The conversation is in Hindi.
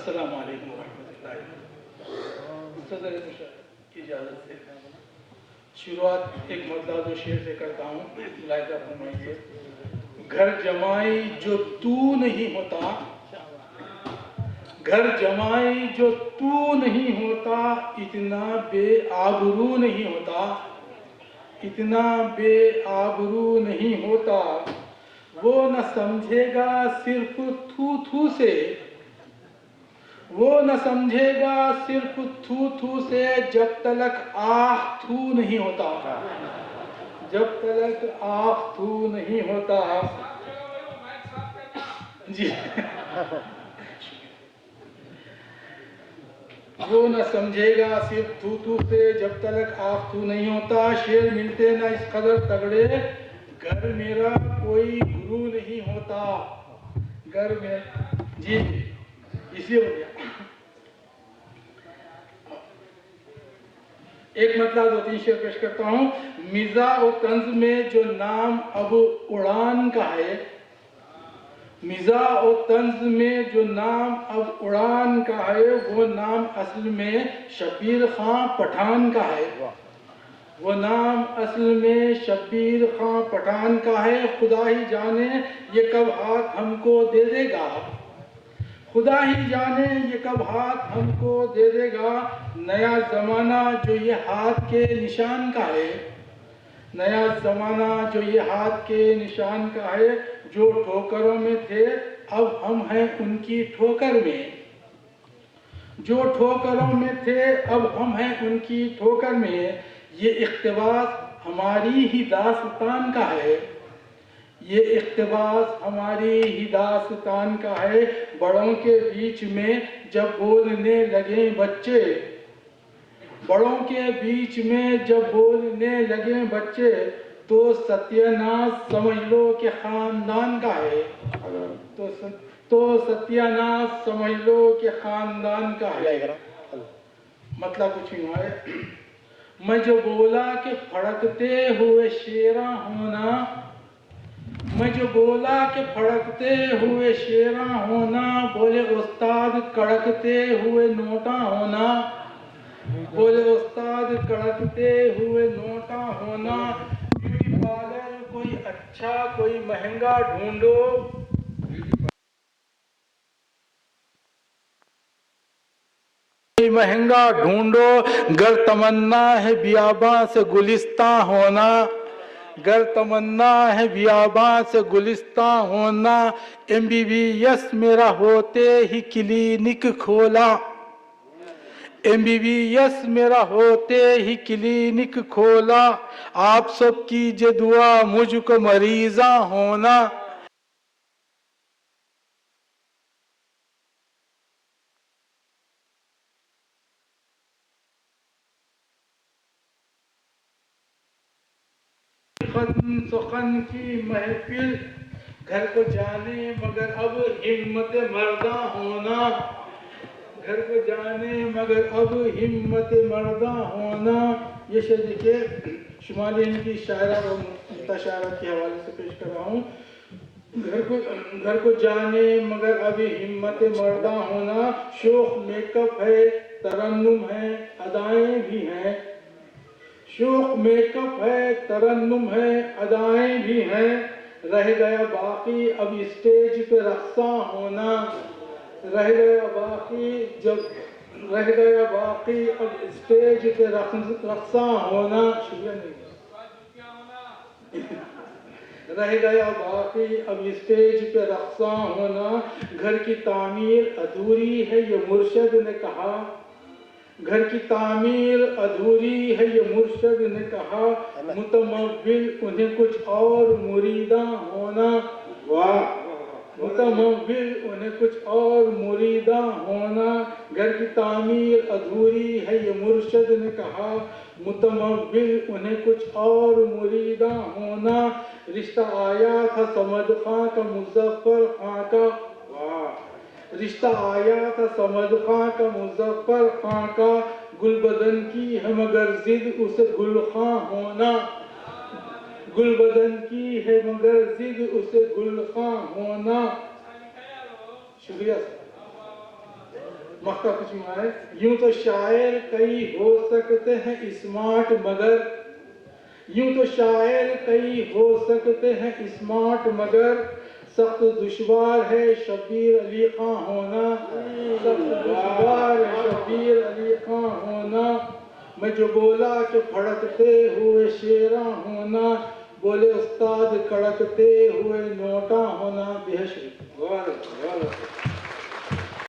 अस्सलामु अलैकुम वरहमतुल्लाहि मुख्तसर की इजाज़त से शुरुआत एक मज़दाद शेर से करता हूँ, मुलाहिज़ा फरमाइए। घर जमाई जो तू नहीं होता, घर जमाई जो तू नहीं होता, इतना बेआबरू नहीं होता, इतना बेआबरू नहीं होता। वो न समझेगा सिर्फ थू थू से, वो न समझेगा सिर्फ थू थू से, जब तलक आह थू नहीं होता, जब तलक आह थू नहीं होता। जी वो न समझेगा सिर्फ थू थू से, जब तलक आह थू नहीं होता। शेर मिलते ना इस कदर तगड़े, घर मेरा कोई गुरु नहीं होता, घर में जी इसलिए हो गया। एक मतलब 2-3 शेर पेश करता हूँ। मिज़ा और तंज में जो नाम अब उड़ान का है, मिज़ा और तंज में जो नाम अब उड़ान का है, वो नाम असल में शब्बीर खां पठान का है, वो नाम असल में शब्बीर खां पठान का है। खुदा ही जाने ये कब हाथ हमको दे देगा, खुदा ही जाने ये कब हाथ हमको दे देगा। नया ज़माना जो ये हाथ के निशान का है, नया ज़माना जो ये हाथ के निशान का है। जो ठोकरों में थे अब हम हैं उनकी ठोकर में, जो ठोकरों में थे अब हम हैं उनकी ठोकर में। ये इक़्तिबास हमारी ही दास्तान का है, ये इक़्तिबास हमारी ही दास्तान का है। बड़ों के बीच में जब बोलने लगे बच्चे, बड़ों के बीच में जब बोलने लगे बच्चे, तो सत्यानाश समझ लो कि ख़ानदान का है, तो सत्यानाश समझ लो कि ख़ानदान का है। मतलब कुछ नहीं है। मैं जो बोला कि फड़कते हुए शेरा होना, मैं जो बोला कि फड़कते हुए शेरा होना, बोले उस्ताद कड़कते हुए नोटा होना, बोले उस्ताद कड़कते हुए नोटा होना। ब्यूटी पार्लर कोई अच्छा कोई महंगा ढूंढो, कोई महंगा ढूंढो। गर तमन्ना है बियाबां से गुलिस्तां होना, गर तमन्ना है बियाबां से गुलिस्तां होना। MBBS मेरा होते ही क्लिनिक खोला, MBBS मेरा होते ही क्लिनिक खोला। आप सब कीजिए दुआ मुझको मरीजा होना। सुखन की महफिल घर को जाने मगर अब हिम्मत मर्दा होना, घर को जाने मगर अब हिम्मत मर्दा होना। ये शेर देखिए शुमाली इनकी शायरा और मुताशारा के हवाले से पेश कर रहा हूँ। घर को जाने मगर अभी हिम्मत मर्दा होना। शोख मेकअप है तरन्नुम है अदाएं भी हैं, शोख मेकअप है तरन्नुम है अदाएं भी हैं। रह गया बाकी अब स्टेज पे रक्सा होना, रह गया बाकी जब रह गया बाकी अब स्टेज पे रक्सा होना। शुक्रिया नहीं रह गया बाकी अब स्टेज पे रक्सा होना। घर की तामीर अधूरी है ये मुर्शद ने कहा, घर की तामीर अधूरी है ये मुर्शद ने कहा। मुतमव्विल उन्हें कुछ और मुरीदा होना, वाह मुतमव्विल उन्हें कुछ और मुरीदा होना। घर की तामीर अधूरी है ये मुर्शद ने कहा, मुतमव्विल उन्हें कुछ और मुरीदा होना। रिश्ता आया था समद खां का मुज़फ़्फ़र खां का, वाह रिश्ता आया था समद खां का मुज़फ़्फ़र खां का। गुलबदन की है मगर जिद उसे गुल खां होना, गुलबदन की है मगर जिद उसे गुल खां होना। शुक्रिया। मक्का कुछ माने यूं तो शायर कई हो सकते हैं स्मार्ट मगर यूं तो शायर कई हो सकते हैं स्मार्ट मगर सख्त दुश्वार है शबीर अली खां होना सख्त दुश्वार है शबीर अली खां होना मैं जो बोला कि फड़कते हुए शेरा होना बोले उस्ताद कड़कते हुए नोटा होना बेहद